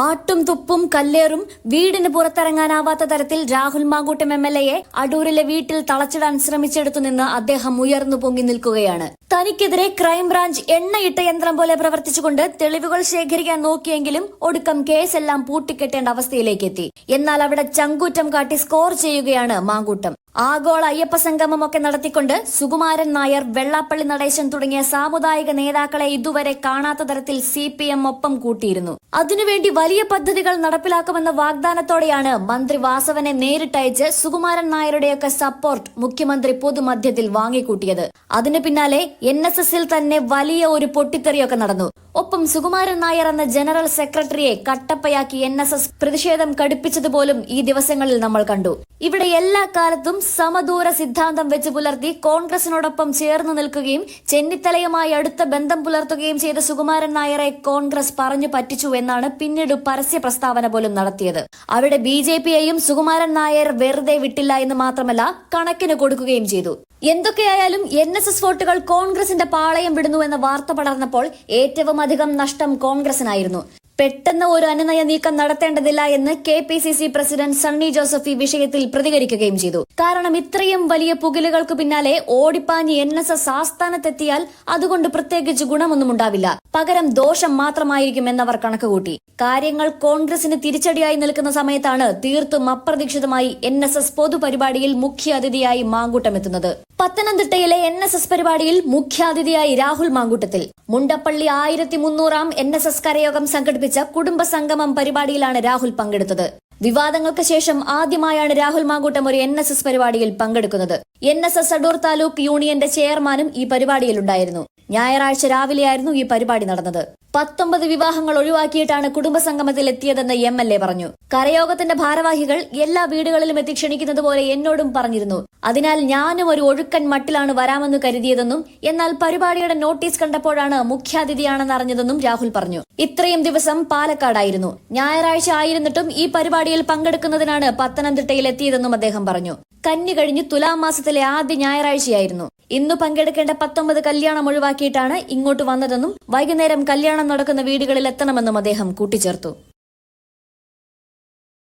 ആട്ടും തുപ്പും കല്ലേറും വീടിന് പുറത്തിറങ്ങാനാവാത്ത തരത്തിൽ രാഹുൽ മാങ്കൂട്ടം MLA അടൂരിലെ വീട്ടിൽ തളച്ചിടാൻ ശ്രമിച്ചെടുത്തു നിന്ന് അദ്ദേഹം ഉയർന്നു പൊങ്ങി നിൽക്കുകയാണ്. തനിക്കെതിരെ ക്രൈംബ്രാഞ്ച് എണ്ണയിട്ട യന്ത്രം പോലെ പ്രവർത്തിച്ചുകൊണ്ട് തെളിവുകൾ ശേഖരിക്കാൻ നോക്കിയെങ്കിലും ഒടുക്കം കേസെല്ലാം പൂട്ടിക്കെട്ടേണ്ട അവസ്ഥയിലേക്ക് എത്തി. എന്നാൽ അവിടെ ചങ്കൂറ്റം കാട്ടി സ്കോർ ചെയ്യുകയാണ് മാങ്കൂട്ടം. ആഗോള അയ്യപ്പ സംഗമമൊക്കെ നടത്തിക്കൊണ്ട് സുകുമാരൻ നായർ, വെള്ളാപ്പള്ളി നടേശൻ തുടങ്ങിയ സാമുദായിക നേതാക്കളെ ഇതുവരെ കാണാത്ത തരത്തിൽ CPM ഒപ്പം കൂട്ടിയിരുന്നു. അതിനുവേണ്ടി വലിയ പദ്ധതികൾ നടപ്പിലാക്കുമെന്ന വാഗ്ദാനത്തോടെയാണ് മന്ത്രി വാസവനെ നേരിട്ടയച്ച് സുകുമാരൻ നായരുടെയൊക്കെ സപ്പോർട്ട് മുഖ്യമന്ത്രി പൊതുമധ്യത്തിൽ വാങ്ങിക്കൂട്ടിയത്. അതിനു പിന്നാലെ NSSൽ തന്നെ വലിയ ഒരു പൊട്ടിത്തെറിയൊക്കെ നടന്നു. ഒപ്പം സുകുമാരൻ നായർ എന്ന ജനറൽ സെക്രട്ടറിയെ കട്ടപ്പയാക്കി NSS പ്രതിഷേധം കടുപ്പിച്ചതുപോലും ഈ ദിവസങ്ങളിൽ നമ്മൾ കണ്ടു. ഇവിടെ എല്ലാ കാലത്തും സമദൂര സിദ്ധാന്തം വെച്ച് പുലർത്തി കോൺഗ്രസിനോടൊപ്പം ചേർന്ന് നിൽക്കുകയും ചെന്നിത്തലയുമായി അടുത്ത ബന്ധം പുലർത്തുകയും ചെയ്ത സുകുമാരൻ നായരെ കോൺഗ്രസ് പറഞ്ഞു പറ്റിച്ചു എന്നാണ് പിന്നീട് പരസ്യ പ്രസ്താവന പോലും നടത്തിയത്. അവിടെ BJPയെയും സുകുമാരൻ നായർ വെറുതെ വിട്ടില്ല എന്ന് മാത്രമല്ല, കണക്കിന് കൊടുക്കുകയും ചെയ്തു. എന്തൊക്കെയായാലും NSS വോട്ടുകൾ കോൺഗ്രസിന്റെ പാളയം വിടുന്നു എന്ന വാർത്ത പടർന്നപ്പോൾ ഏറ്റവും അധികം നഷ്ടം കോൺഗ്രസിനായിരുന്നു. പെട്ടെന്ന് ഒരു അനുനയ നീക്കം നടത്തേണ്ടതില്ല എന്ന് KPCC പ്രസിഡന്റ് സണ്ണി ജോസഫ് ഈ വിഷയത്തിൽ പ്രതികരിക്കുകയും ചെയ്തു. കാരണം ഇത്രയും വലിയ പുകിലുകൾക്ക് പിന്നാലെ ഓടിപ്പാഞ്ഞ് NSS ആസ്ഥാനത്തെത്തിയാൽ അതുകൊണ്ട് പ്രത്യേകിച്ച് ഗുണമൊന്നും ഉണ്ടാവില്ല, പകരം ദോഷം മാത്രമായിരിക്കും എന്നവർ കണക്കുകൂട്ടി. കാര്യങ്ങൾ കോൺഗ്രസിന് തിരിച്ചടിയായി നിൽക്കുന്ന സമയത്താണ് തീർത്തും അപ്രതീക്ഷിതമായി NSS പൊതുപരിപാടിയിൽ മുഖ്യാതിഥിയായി മാങ്കൂട്ടം എത്തുന്നത്. പത്തനംതിട്ടയിലെ NSS പരിപാടിയിൽ മുഖ്യാതിഥിയായി രാഹുൽ മാങ്കൂട്ടത്തിൽ. മുണ്ടപ്പള്ളി 1300 NSS കരയോഗം സംഘടിപ്പിച്ച കുടുംബ സംഗമം പരിപാടിയിലാണ് രാഹുൽ പങ്കെടുത്തത്. വിവാദങ്ങൾക്ക് ശേഷം ആദ്യമായാണ് രാഹുൽ മാങ്കൂട്ടം ഒരു NSS പരിപാടിയിൽ പങ്കെടുക്കുന്നത്. NSS അടൂർ താലൂക്ക് യൂണിയന്റെ ചെയർമാനും ഈ പരിപാടിയിലുണ്ടായിരുന്നു. ഞായറാഴ്ച രാവിലെയായിരുന്നു ഈ പരിപാടി നടന്നത്. 19 വിവാഹങ്ങൾ ഒഴിവാക്കിയിട്ടാണ് കുടുംബസംഗമത്തിൽ എത്തിയതെന്ന് MLA പറഞ്ഞു. കരയോഗത്തിന്റെ ഭാരവാഹികൾ എല്ലാ വീടുകളിലും എത്തി ക്ഷണിക്കുന്നത് പോലെ എന്നോടും പറഞ്ഞിരുന്നു. അതിനാൽ ഞാനും ഒരു ഒഴുക്കൻ മട്ടിലാണ് വരാമെന്ന് കരുതിയതെന്നും എന്നാൽ പരിപാടിയുടെ നോട്ടീസ് കണ്ടപ്പോഴാണ് മുഖ്യാതിഥിയാണെന്ന് അറിഞ്ഞതെന്നും രാഹുൽ പറഞ്ഞു. ഇത്രയും ദിവസം പാലക്കാടായിരുന്നു. ഞായറാഴ്ച ആയിരുന്നിട്ടും ഈ പരിപാടിയിൽ പങ്കെടുക്കുന്നതിനാണ് പത്തനംതിട്ടയിൽ എത്തിയതെന്നും അദ്ദേഹം പറഞ്ഞു. കന്നി കഴിഞ്ഞ് തുലാം മാസത്തിലെ ആദ്യ ഞായറാഴ്ചയായിരുന്നു. ഇന്ന് പങ്കെടുക്കേണ്ട 19 കല്യാണം ഒഴിവാക്കിയിട്ടാണ് ഇങ്ങോട്ട് വന്നതെന്നും വൈകുന്നേരം കല്യാണം നടക്കുന്ന വീടുകളിൽ എത്തണമെന്നും അദ്ദേഹം കൂട്ടിച്ചേർത്തു.